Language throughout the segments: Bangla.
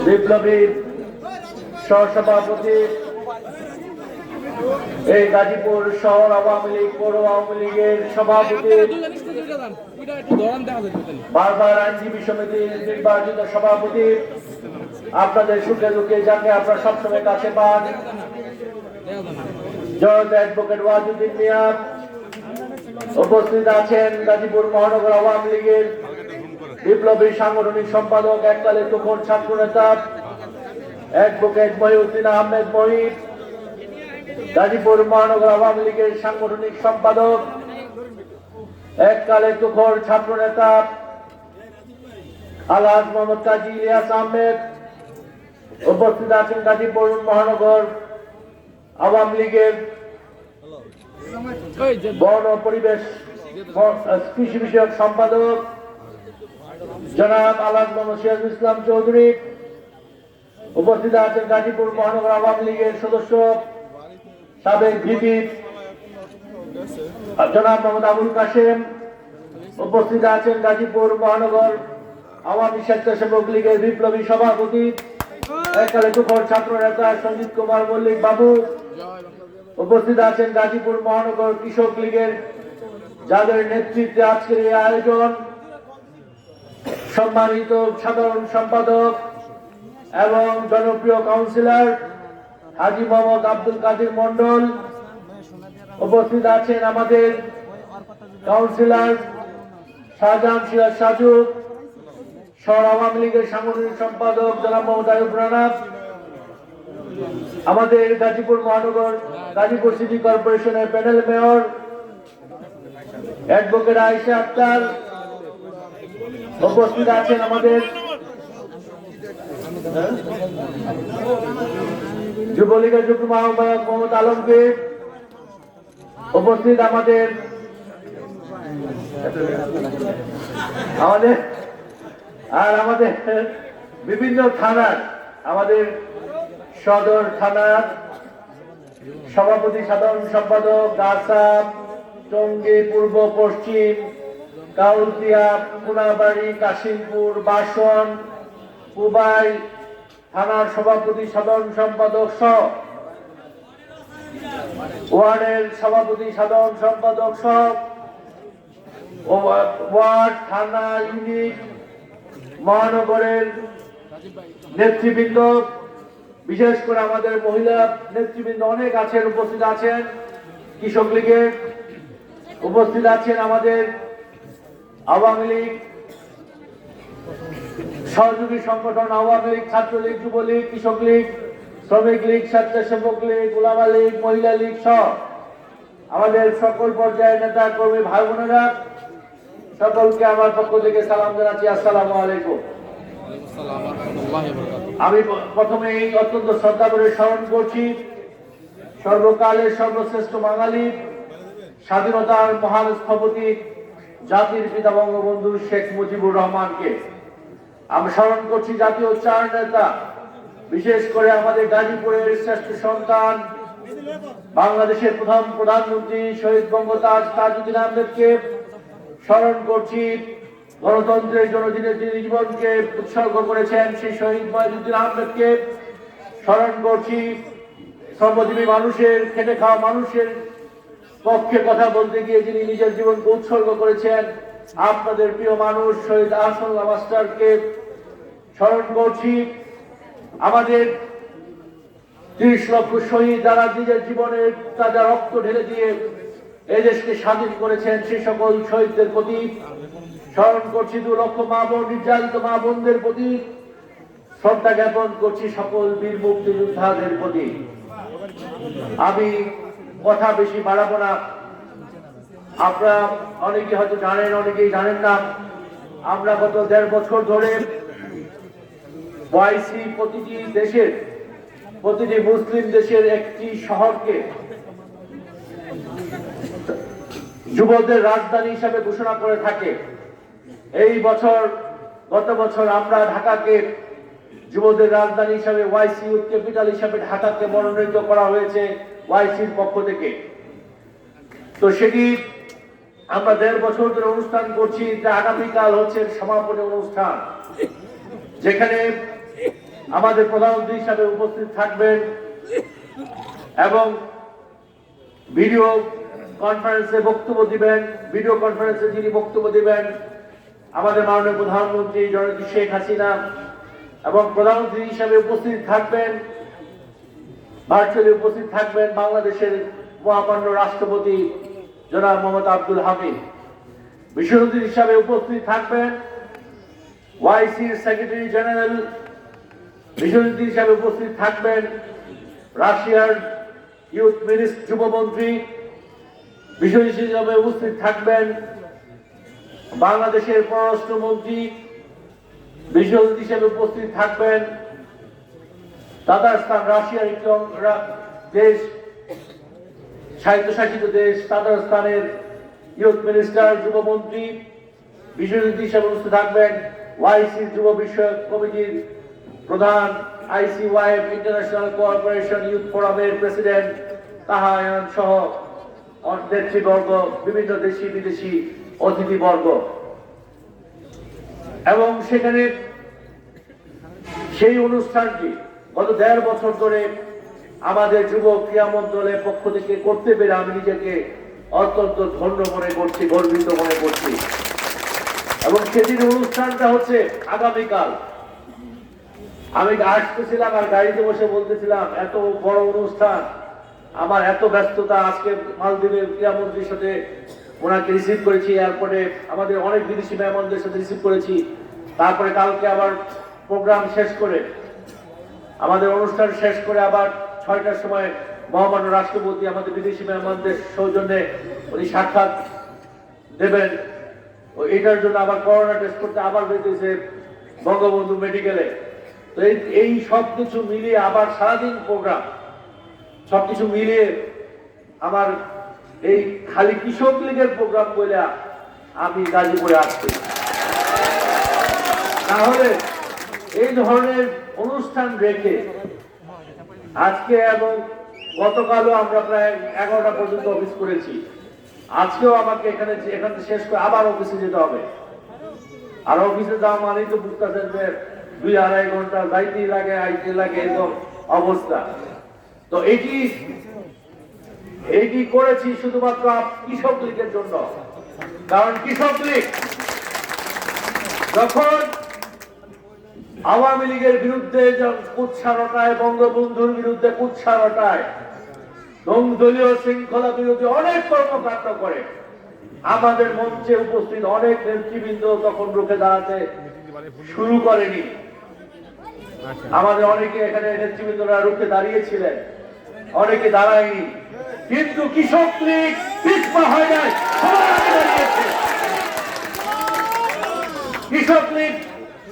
বিপ্লবী সহসভাপতি, এই গাজীপুর শহর আওয়ামী লীগ পৌর আওয়ামী লীগের সভাপতি, বারবার আইনজীবী সমিতির নির্বাচিত সভাপতি, আপনাদের সুখে দুঃখে যাকে আপনারা সবসময় কাছে পান, জজ অ্যাডভোকেট ওয়াজুদ্দিন মিয়া, উপস্থিত আছেন গাজীপুর মহানগর আওয়ামী লীগের বিপ্লবী সাংগঠনিক সম্পাদক, এককালে তখন ছাত্র নেতা অ্যাডভোকেট মহিউদ্দিন আহমেদ মহিব, গাজীপুর মহানগর আওয়ামী লীগের সাংগঠনিক সম্পাদক, এককালে তুখোর ছাত্র নেতা আলহাজ মোহাম্মদ কাজী ইলিয়াস আহমেদ, উপস্থিত আছেন গাজীপুর মহানগর আওয়ামী লীগের বন ও পরিবেশ কৃষি বিষয়ক সম্পাদক জনাব আলহাজ মোহাম্মদ সিরাজুল ইসলাম চৌধুরী, উপস্থিত আছেন গাজীপুর মহানগর আওয়ামী লীগের সদস্য সাবেক ভিপি জনাব মোহাম্মদ আবুল কাশেম, উপস্থিত আছেন গাজীপুর মহানগর আওয়ামী স্বেচ্ছাসেবক লীগের বিপ্লবী সভাপতি, এককালে তুখোর ছাত্র নেতা সঞ্জিত কুমার মল্লিক বাবু, উপস্থিত আছেন গাজীপুর মহানগর কৃষক লীগের যাদের নেতৃত্বে আজকের এই আয়োজন সম্মানিত সাধারণ সম্পাদক এবং জনপ্রিয় কাউন্সিলর হাজী মোহাম্মদ আব্দুল কাদের মন্ডল, উপস্থিত আছেন আমাদের কাউন্সিলর শাহজাহান সিরাজ সাজু, শহর আওয়ামী লীগের সাংগঠনিক সম্পাদক জনাব মোহাম্মদ আয়ুব রানা, আমাদের গাজীপুর মহানগর গাজীপুর সিটি কর্পোরেশনের panel mayor advocate Ayesha Akter, উপস্থিত আছেন আমাদের যুবলীগের যুগ্ম আহ্বায়ক মোহাম্মদ আলমগীর, উপস্থিত আমাদের বিভিন্ন থানার আমাদের সদর থানার সভাপতি সাধারণ সম্পাদক গাছা, টঙ্গী, পূর্ব পশ্চিম, কাউলতিয়া, কোনাবাড়ি, কাশিমপুর, বাসন, পুবাই থানার সভাপতি সাধারণ সম্পাদক সহ ওয়ার্ডের সভাপতি সাধারণ সম্পাদক সহ ওয়ার্ড, থানা, ইউনিট, মহানগরের নেতৃবৃন্দ, বিশেষ করে আমাদের মহিলা নেতৃবৃন্দ অনেক আছেন, উপস্থিত আছেন কৃষক লীগের, উপস্থিত আছেন আমাদের আওয়ামী লীগ সহযোগী সংগঠন আওয়ামী লীগ, ছাত্রলীগ, যুবলীগ, কৃষক লীগ, শ্রমিক লীগ, স্বেচ্ছাসেবক লীগ, ওলামা লীগ, মহিলা লীগ সহ আমাদের সকল পর্যায়ের নেতা কর্মী ভাই বোনেরা, সকলকে আমার পক্ষ থেকে সালাম জানাচ্ছি, আসসালামু আলাইকুম। আমি প্রথমে এই অত্যন্ত শ্রদ্ধা করে স্মরণ করছি সর্বকালের সর্বশ্রেষ্ঠ বাঙালি, স্বাধীনতার মহান স্থপতি, জাতির পিতা বঙ্গবন্ধু শেখ মুজিবুর রহমানকে। আমি স্মরণ করছি জাতীয় চার নেতা, বিশেষ করে আমাদের গাজীপুরের শ্রেষ্ঠ সন্তান, বাংলাদেশের প্রথম প্রধানমন্ত্রী শহীদ বঙ্গতাজ তাজউদ্দিন আহমেদকে। স্মরণ করছি গণতন্ত্রের জন্য যিনি জীবনকে উৎসর্গ করেছেন সেই শহীদ মহিউদ্দিন আহমেদকে। স্মরণ করছি শ্রমজীবী মানুষের, খেটে খাওয়া মানুষের পক্ষে কথা বলতে গিয়ে যিনি নিজের জীবনকে উৎসর্গ করেছেন আপনাদের প্রিয় মানুষ শহীদ আহসানুল্লাহ মাস্টারকে। স্মরণ করছি আমাদের 30 লক্ষ শহীদ যারা নিজের জীবনের তাজা রক্ত ঢেলে দিয়ে এই দেশকে স্বাধীন করেছেন সেই সকল শহীদদের প্রতি। স্মরণ করছি 2 লক্ষ মা বোন, নির্যাতিত মা বোনদের প্রতি। শ্রদ্ধা জ্ঞাপন করছি সকল বীর মুক্তিযোদ্ধাদের প্রতি। আমি কথা বেশি বাড়াবো না, আপনারা অনেকে হয়তো জানেন, অনেকেই জানেন না, আমরা গত 1.5 বছর ধরে ওয়াইসি প্রতিটি মুসলিম দেশের একটি শহরকে যুবকদের রাজধানী হিসাবে ঘোষণা করে থাকে। গত বছর আমরা ঢাকাকে যুবকদের রাজধানী হিসাবে ওয়াইসি ইউথ ক্যাপিটাল হিসাবে ঢাকাকে মনোনীত করা হয়েছে ওয়াইসির পক্ষ থেকে। তো সেটি আমরা 1.5 বছর ধরে অনুষ্ঠান করছি। আগামীকাল হচ্ছে সমাপনী অনুষ্ঠান, যেখানে আমাদের প্রধানমন্ত্রী হিসাবে উপস্থিত থাকবেন এবং ভিডিও কনফারেন্সে বক্তব্য দিবেন। ভিডিও কনফারেন্সে যিনি বক্তব্য দিবেন আমাদের মাননীয় প্রধানমন্ত্রী জননেত্রী শেখ হাসিনা, এবং প্রধানমন্ত্রী হিসাবে উপস্থিত থাকবেন, ভার্চুয়ালি উপস্থিত থাকবেন বাংলাদেশের মহামান্য রাষ্ট্রপতি জনাব মোহাম্মদ আব্দুল হামিদ। বিশেষ অতিথি হিসাবে উপস্থিত থাকবেন ওয়াইসির সেক্রেটারি জেনারেল। বিশেষ অতিথি হিসাবে উপস্থিত থাকবেন রাশিয়ার ইউথ মিনিস্টার যুবমন্ত্রী। বিশেষ অতিথি হিসাবে উপস্থিত থাকবেন বাংলাদেশের পররাষ্ট্রমন্ত্রী। বিশেষ অতিথি হিসেবে উপস্থিত থাকবেন তাতারস্তান, রাশিয়ার একটি দেশ, স্বায়ত্তশাসিত দেশ তাতারস্তানের ইউথ মিনিস্টার যুবমন্ত্রী। বিশেষ অতিথি হিসেবে উপস্থিত থাকবেন ওয়াইসি যুব বিষয়ক কমিটির প্রধান, ICYM ইন্টারন্যাশনাল কোঅপারেশন ইউথ ফোরামের প্রেসিডেন্ট তাহায়ান সহ নেতৃবর্গ, বিভিন্ন দেশি বিদেশি অতিথিবর্গ। এবং সেখানে সেই অনুষ্ঠানটি গত 1.5 বছর ধরে আমাদের যুব ক্রীড়া মন্ত্রণালয়ের পক্ষ থেকে করতে পেরে আমি নিজেকে অত্যন্ত ধন্য মনে করছি, গর্বিত মনে করছি। এবং সেদিন অনুষ্ঠানটা হচ্ছে আগামীকাল। আমি আসতেছিলাম আর গাড়িতে বসে বলতেছিলাম এত বড় অনুষ্ঠান, আমার এত ব্যস্ততা। আজকে মালদ্বীপের ক্রীড়ামন্ত্রীর সাথে ওনাকে রিসিভ করেছি, এরপরে আমাদের অনেক বিদেশি মেহমানদের সাথে রিসিভ করেছি, তারপরে কালকে আবার প্রোগ্রাম শেষ করে আমাদের অনুষ্ঠান শেষ করে আবার 6টার সময় মহামান্য রাষ্ট্রপতি আমাদের বিদেশি মেহমানদের সৌজন্যে উনি সাক্ষাৎ দেবেন। এটার জন্য আবার করোনা টেস্ট করতে আবার বেরিয়েছে বঙ্গবন্ধু মেডিকেলে। তো এই সবকিছু মিলিয়ে আবার সারাদিন প্রোগ্রাম, সবকিছু মিলিয়ে আমার এই খালি কৃষক লীগের প্রোগ্রাম বলে আমি গাজীপুরে আসছি। তাহলে এই ধরনের অনুষ্ঠান রেখে আজকে এবং গতকালও আমরা প্রায় 11টা পর্যন্ত অফিস করেছি। আজকেও আমাকে এখানে শেষ করে আবার অফিসে যেতে হবে। আর অফিসে যাওয়া মানেই তো বুঝতে থাকবে 2-2.5 ঘন্টা যাইতেই লাগে, আইতে লাগে, এরকম অবস্থা। তো এটি করেছি শুধুমাত্র কৃষক লীগের জন্য। কারণ কৃষক লীগ যখন আওয়ামী লীগের বিরুদ্ধে কুৎসা রটায়, বঙ্গবন্ধুর বিরুদ্ধে কুৎসা রটায়, দলীয় শৃঙ্খলা বিরোধী অনেক কর্মকাণ্ড করে, আমাদের মঞ্চে উপস্থিত অনেক নেতৃবৃন্দ তখন রুখে দাঁড়াতে শুরু করেনি। আমাদের অনেকে এখানে নেতৃবৃন্দরা রুখে দাঁড়িয়েছিলেন, অনেকে দাঁড়ায়নি, কিন্তু কৃষক লীগ পিছপা হয় নাই, কৃষক লীগ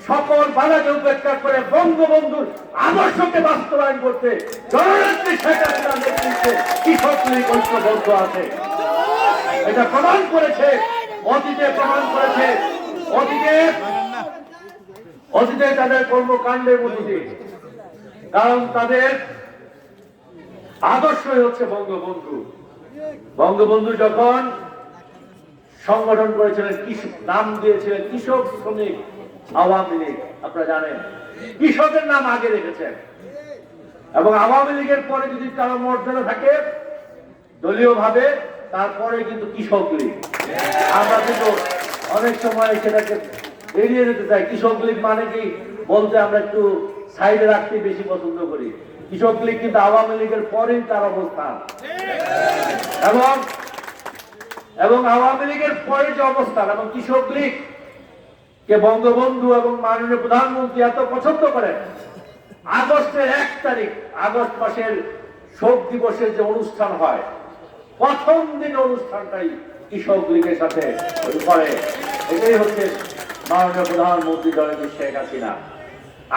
সকল বাধাকে উপেক্ষা করে বঙ্গবন্ধুর আদর্শকে বাস্তবায়ন করতে জননেত্রী শেখ হাসিনার নেতৃত্বে কৃষক লীগ ঐক্যবদ্ধ আছে। এটা প্রমাণ করেছে, অতীতে প্রমাণ করেছে, অতীতে তাদের কর্মকাণ্ডের মধ্যে। কারণ তাদের আদর্শই হচ্ছে বঙ্গবন্ধু। বঙ্গবন্ধু যখন সংগঠন করেছিলেন, নাম দিয়েছিলেন কৃষক শ্রমিক আওয়ামী লীগ, আপনারা জানেন কৃষকের নাম আগে রেখেছেন। এবং আওয়ামী লীগের পরে যদি কারো মর্যাদা থাকে দলীয় ভাবে, তারপরে কিন্তু কৃষক লীগ। আমরা কিন্তু অনেক সময় সেটাকে এড়িয়ে যেতে চাই। কৃষক লীগ মানে কি বলতে আমরা একটু সাইডে রাখতে বেশি পছন্দ করি। কৃষক লীগ কিন্তু আওয়ামী লীগের পরেই তার অবস্থান, এবং আওয়ামী লীগের পরে যে অবস্থান, এবং কৃষক লীগ কে বঙ্গবন্ধু এবং মাননীয় প্রধানমন্ত্রী এত পছন্দ করেন। আগস্টের 1 তারিখ, আগস্ট মাসের শোক দিবসের যে অনুষ্ঠান হয়, প্রথম দিন অনুষ্ঠানটাই কৃষক লীগের সাথে করে। এটাই হচ্ছে মাননীয় প্রধানমন্ত্রী জননেত্রী শেখ হাসিনা।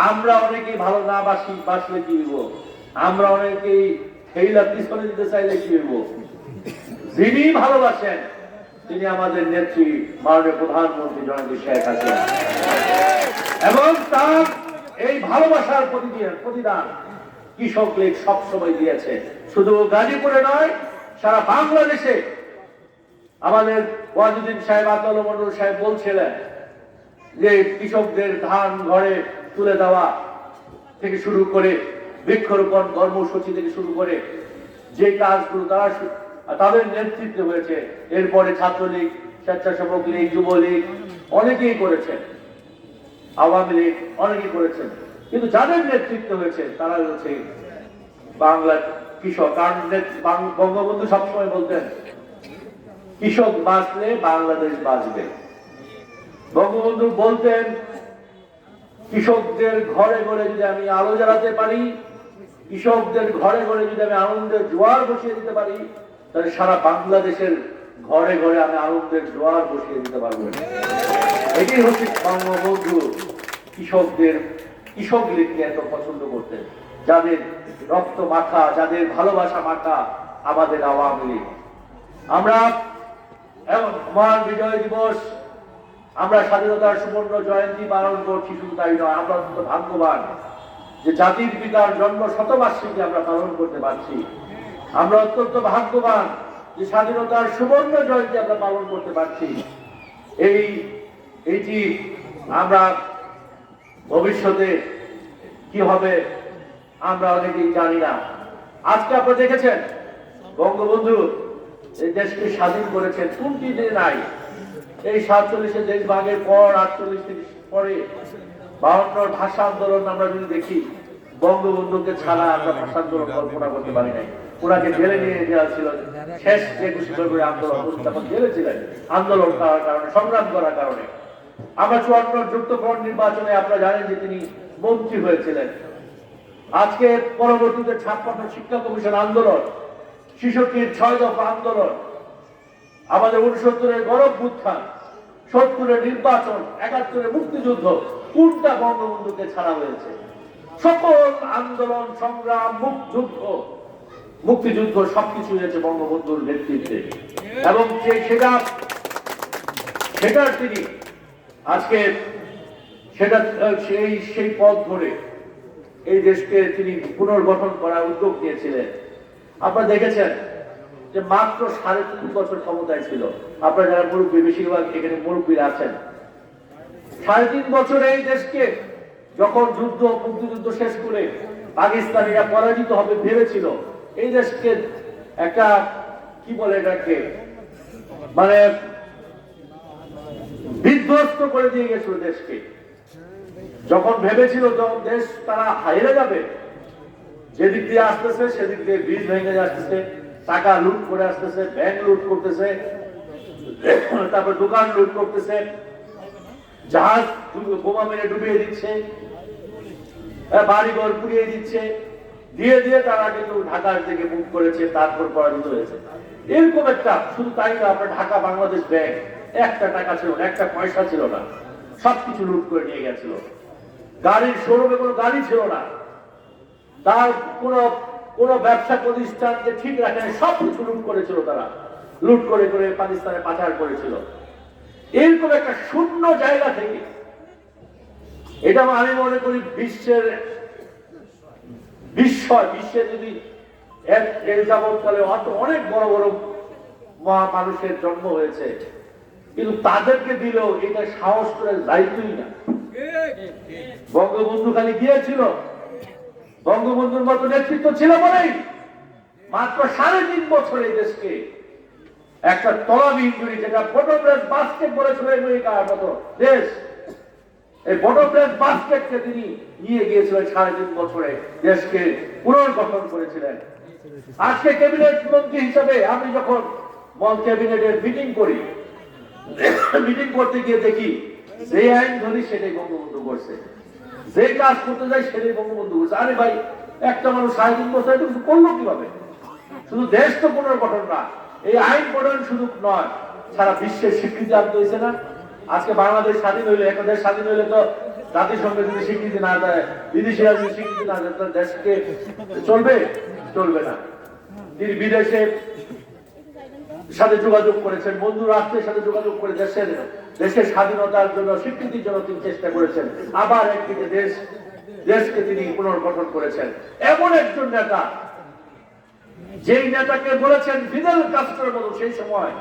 আমরা অনেকেই ভালো না বাসলে কি হইব, আমরা অনেকেই সেইলা পিছনে দিতে চাইলে কি হইব। যিনি ভালোবাসেন তিনি আমাদের নেত্রী মাননীয় প্রধানমন্ত্রী জননেত্রী শেখ হাসিনা, এবং তার এই ভালোবাসার প্রতিদান কৃষক লীগ সবসময় দিয়েছে। শুধু গাজীপুরে নয়, সারা বাংলাদেশে। আমাদের ওয়াজুদ্দিন সাহেব, আতাউল মন্ডল সাহেব বলছিলেন যে কৃষকদের ধান ঘরে তুলে দেওয়া, থেকে শুরু করে বৃক্ষরোপণ কর্মসূচি থেকে শুরু করে যে কাজগুলো তাদের নেতৃত্বে হয়েছে, এরপরে ছাত্রলীগ, স্বেচ্ছাসেবক লীগ, যুবলীগ অনেকেই করেছেন, আওয়ামী লীগ অনেকেই করেছেন, কিন্তু যাদের নেতৃত্ব হয়েছে তারা হচ্ছে বাংলার কৃষক। কারণ বঙ্গবন্ধু সবসময় বলতেন কৃষক বাঁচলে বাংলাদেশ বাঁচবে। বঙ্গবন্ধু বলতেন কৃষকদের ঘরে ঘরে যদি আমি আলো জ্বালাতে পারি, কৃষকদের ঘরে ঘরে যদি আমি আনন্দের জোয়ার বসিয়ে দিতে পারি, তাহলে সারা বাংলাদেশের ঘরে ঘরে আমি আনন্দের জোয়ার বসিয়ে দিতে পারবো। এটি হচ্ছে বঙ্গবন্ধু কৃষক লীগকে এত পছন্দ করতেন, যাদের রক্ত মাখা, যাদের ভালোবাসা মাখা আমাদের আওয়ামী লীগ। আমরা মহান বিজয় দিবস, আমরা স্বাধীনতার সুবর্ণ জয়ন্তী পালন করছি, শুধু তাই নয়, আমরা অত্যন্ত ভাগ্যবান যে জাতির পিতার জন্ম শতবার্ষিকী আমরা পালন করতে পারছি। আমরা অত্যন্ত ভাগ্যবান যে স্বাধীনতার সুবর্ণ জয়ন্তী আমরা পালন করতে পারছি। এইটি আমরা ভবিষ্যতে কি হবে আমরা অনেকেই জানি না। আজকে আপনারা দেখেছেন বঙ্গবন্ধু এই দেশকে স্বাধীন করেছেন, কোনটি দিনে নাই। এই 47 দেশ ভাগের পর, 48 থেকে পরে 52 ভাষা আন্দোলন আমরা যদি দেখি, বঙ্গবন্ধুকে ছাড়া আমরা ভাষা আন্দোলন কল্পনা করতে পারি নাই। ওনাকে জেলে নিয়ে দেওয়া ছিল, শেষ 21 ফেব্রুয়ারি আন্দোলন তখন জেলে ছিলেন আন্দোলন করার কারণে, সংগ্রাম করার কারণে। আমরা 54 যুক্তফ্রন্ট নির্বাচনে আপনারা জানেন যে তিনি মন্ত্রী হয়েছিলেন। আজকে পরবর্তীতে 56 শিক্ষা কমিশন আন্দোলন, 66 6 দফা আন্দোলন, আমাদের 69 গণ অভ্যুত্থান, 70 নির্বাচন, 71 মুক্তিযুদ্ধ, কোনটা বঙ্গবন্ধুকে ছাড়া হয়েছে? সকল আন্দোলন, সংগ্রাম, মুক্তিযুদ্ধ সবকিছু হয়েছে বঙ্গবন্ধুর নেতৃত্বে। এবং সেটার তিনি আজকে সেই পথ ধরে এই দেশকে তিনি পুনর্গঠন করার উদ্যোগ নিয়েছিলেন। আপনারা দেখেছেন যে মাত্র 3.5 বছর ক্ষমতায় ছিল। আপনারা যারা মুরব্বী, বেশিরভাগ এখানে মুরব্বীরা আছেন, 3.5 বছরে এই দেশকে যখন মুক্তিযুদ্ধ শেষ করে পাকিস্তানিরা পরাজিত হবে ভেবেছিল, এই দেশকে একটা কি বলে এটাকে মানে বিধ্বস্ত করে দিয়ে গেছিল দেশকে। যখন ভেবেছিল যখন দেশ তারা হারিয়ে যাবে, যেদিক দিয়ে আসতেছে সেদিক দিয়ে ব্রিজ ভেঙে আসতেছে, টাকা লুট করে আসতেছে, ব্যাংক লুট করতেছে, তারপর দোকান লুট করতেছে, জাহাজ বোমা মেরে ডুবিয়ে দিচ্ছে, বাড়িঘর পুড়িয়ে দিচ্ছে, দিয়ে তারা কিন্তু ঢাকার দিকে মুখ করেছে, তারপর পরাজিত হয়েছে। এরকম একটা, শুধু তাই না, আপনার ঢাকা বাংলাদেশ ব্যাংক একটা টাকা ছিল না, একটা পয়সা ছিল না, সবকিছু লুট করে নিয়ে গেছিল। গাড়ির শোরুমে কোনো গাড়ি ছিল না, তার কোন ব্যবসা প্রতিষ্ঠানকে ঠিক রাখে সবকিছু লুট করেছিল, তারা লুট করে পাকিস্তানে পাচার করেছিল। এরকম একটা শূন্য জায়গা থেকে, এটা আমি মনে করি বিশ্বের যদি এর যাবৎকালে অনেক বড় বড় মানুষের জন্ম হয়েছে, কিন্তু তাদেরকে দিলেও এটা সাহস করে যাইতই না। বঙ্গবন্ধু খালি গিয়েছিল, বঙ্গবন্ধুর মতো নেতৃত্ব ছিল বলেই মাত্র 3.5 বছর এই দেশকে একটা তলাবিহীন জুড়ি, যেটা বটম রেস বাস্কেট বলেছিল আমেরিকার মতো দেশ, এই বটম রেস বাস্কেটকে তিনি নিয়ে গিয়েছিলেন 3.5 বছরে, দেশকে পুনর্গঠন করেছিলেন। আজকে ক্যাবিনেট মন্ত্রী হিসাবে আমি যখন ক্যাবিনেটের মিটিং করি, মিটিং করতে গিয়ে দেখি যে আইন ধরি সেটাই বঙ্গবন্ধু করছে, যে কাজ করতে যায় সেটাই বঙ্গবন্ধু করছে। আরে ভাই, একটা মানুষ 3.5 বছর কিছু করলো কিভাবে? শুধু দেশ তো পুনর্গঠন না, এই আইন প্রণয়ন শুধু নয়, সারা বিশ্বের স্বীকৃতি আনতে হয়েছে না। আজকে বাংলাদেশ স্বাধীন হইলে, একটা দেশ স্বাধীন হইলে তো জাতিসংঘে যদি স্বীকৃতি না দেয়, বিদেশিরা যদি স্বীকৃতি না দেয়, তাহলে দেশকে চলবে না। তিনি বিদেশের সাথে যোগাযোগ করেছেন, বন্ধু রাষ্ট্রের সাথে যোগাযোগ করে দেশের স্বাধীনতার জন্য, স্বীকৃতির জন্য তিনি চেষ্টা করেছেন। আবার একদিকে দেশকে তিনি পুনর্গঠন করেছেন। এমন একজন নেতা, যেই নেতাকে বলেছেন ফিদেল কাস্ট্রোর মতো, সেই সময়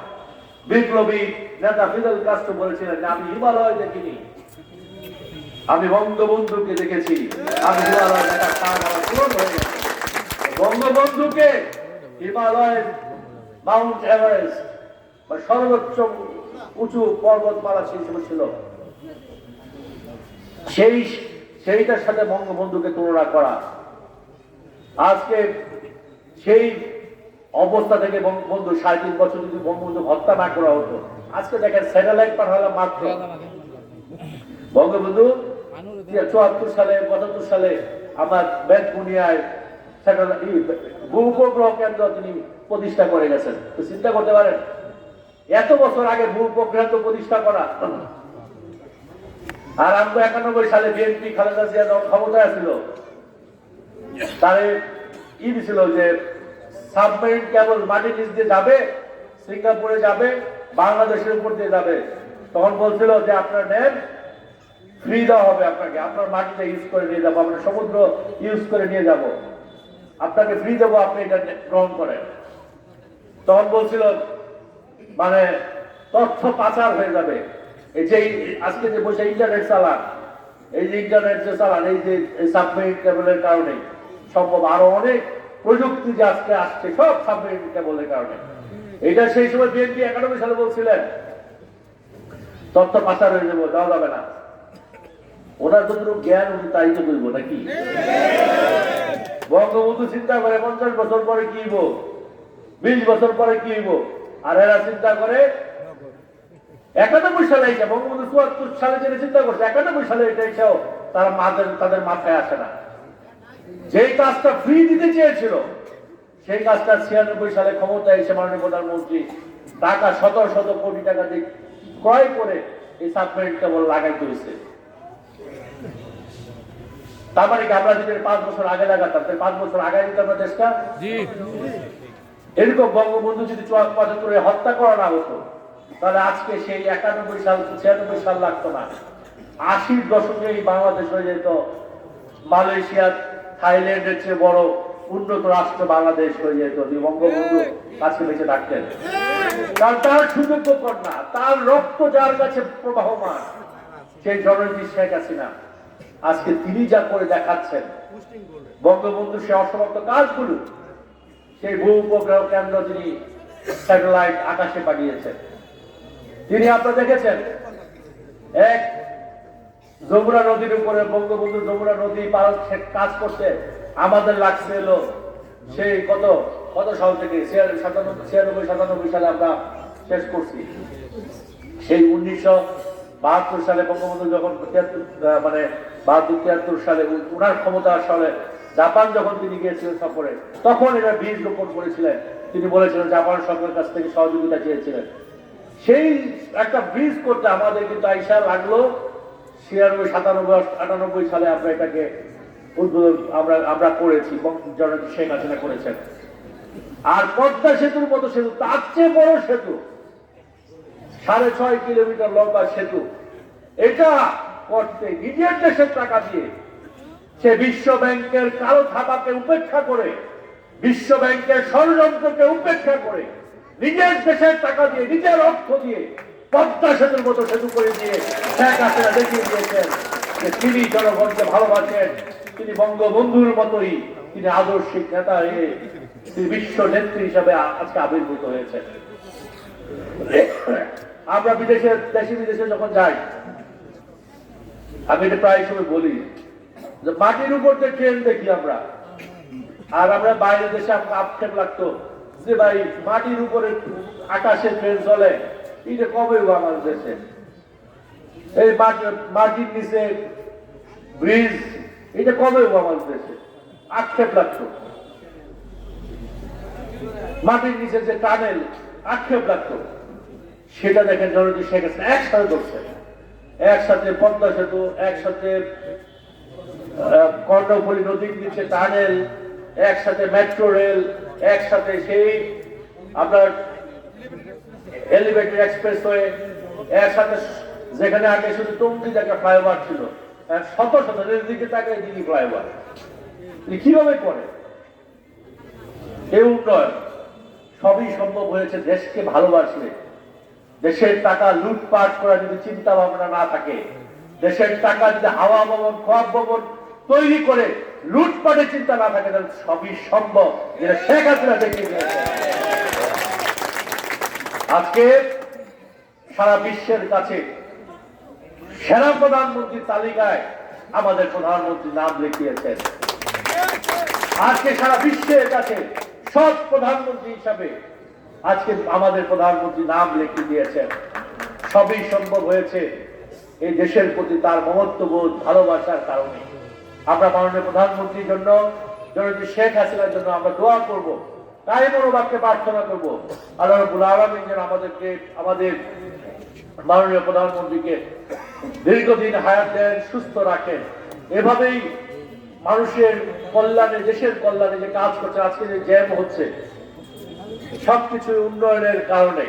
বিপ্লবী নেতা ফিদেল কাস্ট্রো বলেছিলেন যে আমি হিমালয় দেখিনি, আমি বঙ্গবন্ধুকে দেখেছি, আমি হিমালয় দেখার স্বাদ আমার পূরণ হয়ে গেছে। বঙ্গবন্ধুকে হিমালয়ের মাউন্ট এভারেস্ট বা সর্বোচ্চ উঁচু পর্বতমালা হিসেবে ছিল, সেইটার সাথে বঙ্গবন্ধুকে তুলনা করা, আজকে সেই অবস্থা থেকে বঙ্গবন্ধু ৩.৫ বছর যদি বঙ্গবন্ধু হত্যা না করা হতো, আজকে দেখেন স্যাটেলাইট পাঠালাম মাত্র। বঙ্গবন্ধু ৭৪ সালে ৭৫ সালে আমার বেতবুনিয়ায় ভূ-উপগ্রহ কেন্দ্র তিনি প্রতিষ্ঠা করে গেছেন। তো চিন্তা করতে পারেন এত বছর আগে ভূ-উপগ্রহ তো প্রতিষ্ঠা করা। আর আমরা ৯১ সালে বিএনপি খালেদা জিয়া যখন ক্ষমতায় ছিল, তারে কি দিছিল যে সাবমেরিন কেবল মাটির নিচ দিয়ে যাবে, সিঙ্গাপুরে যাবে, বাংলাদেশের উপর দিয়ে যাবে। তখন বলছিল যে আপনার নেন, ফ্রি দেওয়া হবে আপনাকে, আপনার মাটিটা ইউজ করে নিয়ে যাবো, আপনার সমুদ্র ইউজ করে নিয়ে যাব, আপনাকে ফ্রি দেবো, আপনি এটা গ্রহণ করেন। তখন বলছিল মানে তথ্য পাচার হয়ে যাবে। এই যে আজকে যে বসে ইন্টারনেট চালান, এই যে ইন্টারনেট যে চালান, এই যে সাবমেরিন কেবলের কারণে সম্ভব। আরো অনেক প্রযুক্তি যে আজকে আসছে সব সাবমেরিন কেবলের কারণে। এটা সেই সময় বিএনপি ৯১ সালে বলছিলেন তথ্য পাচার হয়ে যাবো, দেওয়া যাবে না। ওনার যতটুকু জ্ঞান উনি তাই তো বলবো নাকি? বঙ্গবন্ধু চিন্তা করে ৫০ বছর পরে কি হইব, ২০ বছর পরে কি হইব, আর এরা চিন্তা করে ৯১ সালে এটা, বঙ্গবন্ধু ৭৪ সালে যেটা চিন্তা করছে ৯১ সালে এটা এসেও তাদের মাথায় আসে না। যেই কাজটা ফ্রি দিতে চেয়েছিল সেই কাজটা ৯৬ সালে ক্ষমতায় এসে মাননীয় প্রধানমন্ত্রী টাকা শত শত কোটি টাকা দিয়ে ক্রয় করে এই সাবমেরিন কেবল লাগাইতে হয়েছে। তার মানে কি আমরা যদি ৫ বছর আগে লাগাতাম, ৫ বছর আগে দিতাম আমরা দেশটা। এরকম বঙ্গবন্ধু যদি ৭৪ হত্যা করা না হতো, তাহলে আজকে সেই ৯১ সাল ৯৬ সাল লাগতো না। ৮০ দশকে এই বাংলাদেশ হয়ে যেত মালয়েশিয়া থাইল্যান্ডের চেয়ে বড় উন্নত রাষ্ট্র বাংলাদেশ হয়ে যেত যদি বঙ্গবন্ধু কাছে বেঁচে থাকতেন। কারণ তার সুযোগ্য কন্যা, তার রক্ত যার কাছে প্রবাহমান, সেই জননেত্রী শেখ হাসিনা, আজকে তিনি যা করে দেখাচ্ছেন, বঙ্গবন্ধু সে অসমাপ্ত কাজগুলো, সেই ভূ-উপগ্রহ কেন্দ্র তিনি স্যাটেলাইট আকাশে পাঠিয়েছেন। তিনি আপনারা দেখেছেন এক যমুনা নদীর উপরে বঙ্গবন্ধু যমুনা নদী পার কাজ করতে আমাদের লাগছে এলো সেই কত সাল থেকে ৯৬-৯৭ সালে আমরা শেষ করছি। সেই ১৯৭২ সালে বঙ্গবন্ধু যখন মানে ৭২-৭৩ সালে উনার ক্ষমতা আসলে জাপান যখন তিনি গিয়েছিলেন সফরে, তখন এরা বীজ রোপণ করেছিলেন। তিনি বলেছিলেন জাপান সরকারের কাছ থেকে সহযোগিতা চেয়েছিলেন। সেই একটা ব্রিজ করতে আমাদের কিন্তু আইসা লাগলো ৯৬, ৯৭, ৯৮ সালে আমরা এটাকে উদ্বোধন আমরা করেছি, জননেত্রী শেখ হাসিনা করেছেন। আর পদ্মা সেতুর মতো সেতু, তার চেয়ে বড় সেতু, ৬.৫ কিলোমিটার লম্বা সেতু, এটা করতে নিজের দেশের টাকা দিয়ে সে বিশ্ব ব্যাংকের কালো থাবাকে উপেক্ষা করে, বিশ্ব ব্যাংকের ষড়যন্ত্রকে উপেক্ষা করে, নিজের দেশের টাকা দিয়ে, নিজের অর্থ দিয়ে পদ্মা সেতুর মতো সেতু করে দিয়ে শেখ হাসিনা দেখিয়ে দিয়েছেন যে তিনি জনগণকে ভালোবাসেন, তিনি বঙ্গবন্ধুর মতোই তিনি আদর্শিক নেতা হয়ে তিনি বিশ্ব নেত্রী হিসাবে আজকে আবির্ভূত হয়েছেন। আমরা দেশে বিদেশে যখন যাই, আমি এটা প্রায় সময় বলি যে মাটির উপর যে ট্রেন দেখি আমরা, আর আমরা বাইরের দেশে আক্ষেপ লাগতো যে ভাই মাটির উপরে আকাশে ট্রেন চলে, এটা কবে আমার দেশে এই মাটির নিচে ব্রিজ, এটা কবে আমার দেশে আক্ষেপ লাগতো। মাটির নিচে যে টানেল, আক্ষেপ লাগতো। সেটা দেখেন জননেত্রী শেখ হাসিনা একসাথে করছে, একসাথে পদ্মা সেতু, একসাথে কর্ণফুলী নদীর নিচে টানেল, একসাথে মেট্রো রেল, একসাথে সেই আপনার এলিভেটেড এক্সপ্রেসওয়ে, একসাথে যেখানে আগে শুধু টঙ্গী জায়গা ফ্লাইওভার ছিল, শত শত রেল দিকে তাকে দিদি ফ্লাইওভার। কিভাবে করে এই উন্নয়ন? সবই সম্ভব হয়েছে দেশকে ভালোবাসলে। দেশের টাকা লুটপাট করা যদি চিন্তা ভাবনা না থাকে, দেশের টাকা যদি হাওয়া ভবন খোয়াব ভবন তৈরি করে লুটপাটের চিন্তা না থাকে তাহলে সবই সম্ভব, যেটা শেখ হাসিনা দেখিয়ে দিয়েছে। আজকে সারা বিশ্বের কাছে সেরা প্রধানমন্ত্রীর তালিকায় আমাদের প্রধানমন্ত্রী নাম লিখিয়েছেন। আজকে সারা বিশ্বের কাছে সৎ প্রধানমন্ত্রী হিসাবে আজকে আমাদের প্রধানমন্ত্রী নাম লিখিয়ে দিয়েছেন। সবই সম্ভব হয়েছে এই দেশের প্রতি তার মমত্ববোধ ভালোবাসার কারণে। আমরা মাননীয় প্রধানমন্ত্রীর জন্য, জননেত্রী শেখ হাসিনার জন্য আমরা দোয়া করব, তাই মনোবাক্যে প্রার্থনা করব আল্লাহ রাব্বুল আলামিন যেন আমাদের মাননীয় প্রধানমন্ত্রীকে দীর্ঘদিন হায়াত দেন, সুস্থ রাখেন। এভাবেই মানুষের কল্যাণে, দেশের কল্যাণে যে কাজ করছে, আজকে যে জ্যাম হচ্ছে সবকিছু উন্নয়নের কারণে।